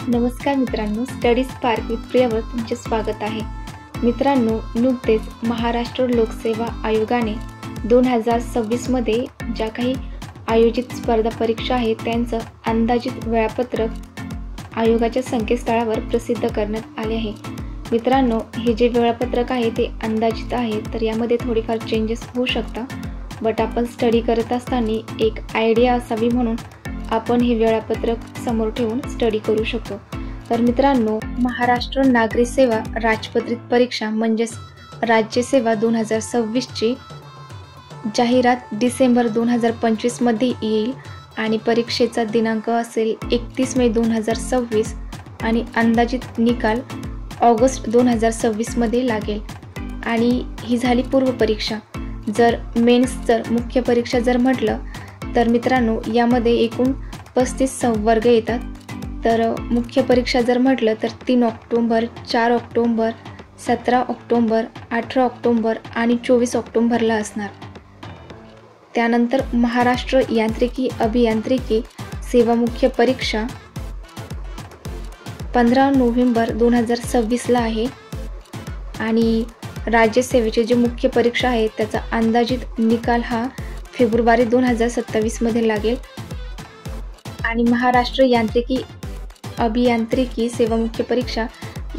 नमस्कार मित्रांनो, study spark with प्रियावर तुमचे स्वागत आहे। मित्रांनो, नुकतेच महाराष्ट्र लोकसेवा आयोगाने 2026 मध्ये ज्या काही आयोजित स्पर्धा परीक्षा आहेत त्यांचं अंदाजित वेळापत्रक आयोगाच्या संकेतस्थळावर प्रसिद्ध करण्यात आले आहे। मित्रांनो, हे जे वेळापत्रक आहे ते अंदाजित आहे, तर यामध्ये थोडीफार चेंजेस होऊ शकतात, बट आपण स्टडी करत असताना एक आयडिया असावी म्हणून आपण हे वेळापत्रक समोर ठेवून स्टडी करू शकतो। तर मित्रांनो, महाराष्ट्र नागरी सेवा राजपत्रित परीक्षा म्हणजेच राज्यसेवा 2026 ची जाहिरात डिसेंबर 2025 मध्ये येईल आणि परीक्षेचा दिनांक असेल 31 मे 2026 आणि अंदाजित निकाल ऑगस्ट 2026 मध्ये लागेल। आणि ही झाली पूर्व परीक्षा। जर मेन्स मुख्य परीक्षा जर म्हटलं तर मित्रांनो, यामध्ये एकूण 35 संवर्ग येतात। तर मुख्य परीक्षा जर म्हटलं तर 3 ऑक्टोबर, 4 ऑक्टोबर, 17 ऑक्टोबर, 18 ऑक्टोबर आणि 24 ऑक्टोबरला असणार। त्यानंतर महाराष्ट्र यांत्रिकी अभियांत्रिकी सेवा मुख्य परीक्षा 15 नोव्हेंबर 2026 ला आहे आणि राज्यसेवेचे जे मुख्य परीक्षा आहे त्याचा अंदाजित निकाल हा फेब्रुवारी 2027 मध्ये लागेल। आणि महाराष्ट्र यांत्रिकी अभियांत्रिकी सेवा मुख्य परीक्षा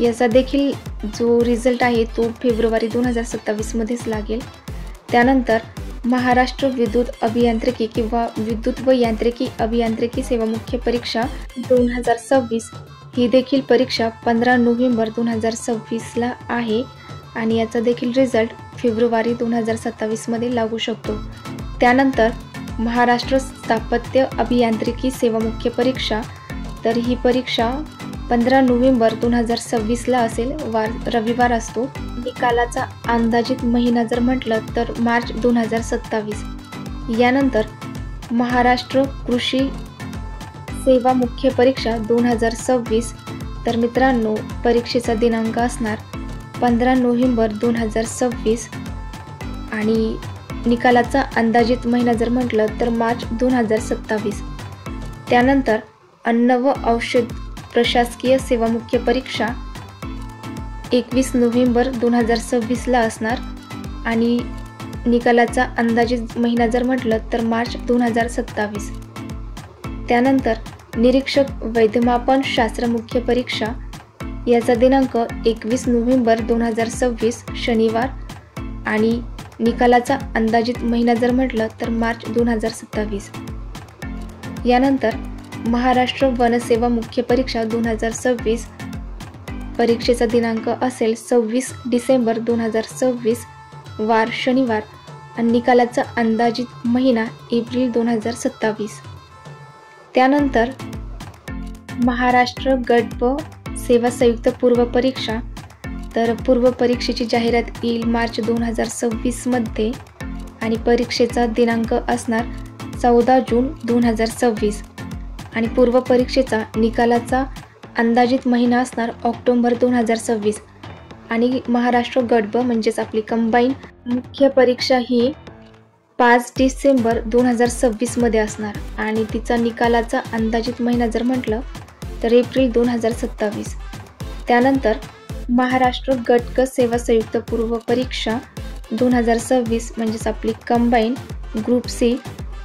याचा देखील जो रिझल्ट आहे तो फेब्रुवारी 2027 मध्येच लागेल। त्यानंतर महाराष्ट्र विद्युत अभियांत्रिकी किंवा विद्युत व यांत्रिकी अभियांत्रिकी सेवा मुख्य परीक्षा 2026 ही देखील परीक्षा 15 नोव्हेंबर 2026 ला आहे आणि याचा देखील रिझल्ट फेब्रुवारी 2027 मध्ये लागू शकतो। त्यानंतर महाराष्ट्र स्थापत्य अभियांत्रिकी सेवा मुख्य परीक्षा, तर ही परीक्षा 15 नोव्हेंबर 2026 ला असेल, रविवार असतो। निकालाचा अंदाजित महिना जर म्हटलं तर मार्च 2027। यानंतर महाराष्ट्र कृषी सेवा मुख्य परीक्षा 2026, तर मित्रांनो परीक्षेचा दिनांक असणार 15 नोव्हेंबर 2026 आणि निकालाचा अंदाजित महिना जर म्हटलं तर मार्च 2027। त्यानंतर अन्न व औषध प्रशासकीय सेवा मुख्य परीक्षा 21 नोव्हेंबर 2026 ला असणार आणि निकालाचा अंदाजित महिना जर म्हटलं तर मार्च 2027। त्यानंतर निरीक्षक वैद्यमापन शास्त्र मुख्य परीक्षा याचा दिनांक 21 नोव्हेंबर 2026 शनिवार आणि निकालाचा अंदाजित महिना जर म्हटलं तर मार्च 2027। यानंतर महाराष्ट्र वनसेवा मुख्य परीक्षा 2026 परीक्षेचा दिनांक असेल 26 डिसेंबर 2026 वार शनिवार आणि निकालाचा अंदाजित महिना एप्रिल 2027। त्यानंतर महाराष्ट्र गट व सेवा संयुक्त पूर्व परीक्षा, तर पूर्व परीक्षेची जाहिरात येईल मार्च 2026 मध्ये आणि परीक्षेचा दिनांक असणार 14 जून 2026 आणि पूर्व परीक्षेचा निकालाचा अंदाजित महिना असणार ऑक्टोबर 2026 आणि महाराष्ट्र गट ब म्हणजेच आपली कंबाईन मुख्य परीक्षा ही 5 डिसेंबर 2026 मध्ये असणार आणि तिचा निकालाचा अंदाजित महिना जर म्हटलं तर एप्रिल 2027। त्यानंतर महाराष्ट्र गट क सेवा संयुक्त पूर्व परीक्षा 2026 म्हणजेच आपली कंबाईन ग्रुप सी,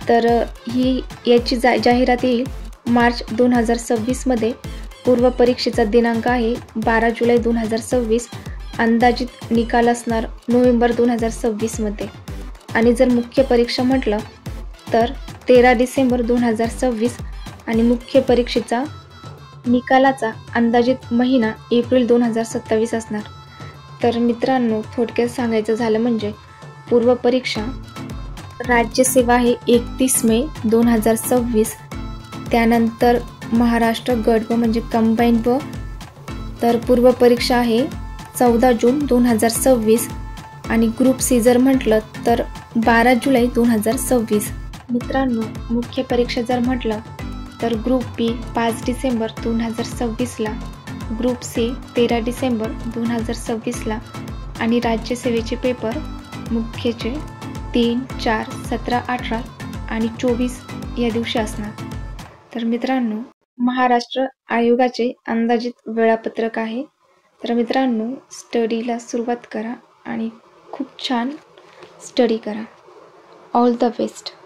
तर ही याची जाहिरात येईल मार्च 2026 मध्ये। पूर्व परीक्षेचा दिनांक आहे 12 जुलै 2026, अंदाजित निकाल असणार नोव्हेंबर 2026 मध्ये आणि जर मुख्य परीक्षा म्हटलं तर 13 डिसेंबर 2026 आणि मुख्य परीक्षेचा निकालाचा अंदाजित महिना एप्रिल 2027 असणार। तर मित्रांनो, थोडक्यात सांगायचं झालं म्हणजे पूर्व परीक्षा राज्यसेवा आहे 31 मे 2026, त्यानंतर महाराष्ट्र गट व म्हणजे कंबाईन व, तर पूर्व परीक्षा आहे 14 जून 2026 आणि ग्रुप सी जर म्हटलं तर 12 जुलै 2026। मित्रांनो, मुख्य परीक्षा जर म्हटलं तर ग्रुप बी 5 डिसेंबर 2026 ला, ग्रुप सी 13 डिसेंबर 2026 ला आणि राज्यसेवेचे पेपर मुख्यचे 3, 4, 17, 18 आणि 24 या दिवशी असणार। तर मित्रांनो, महाराष्ट्र आयोगाचे अंदाजित वेळापत्रक आहे. तर मित्रांनो, स्टडीला सुरुवात करा आणि खूप छान स्टडी करा. All the best.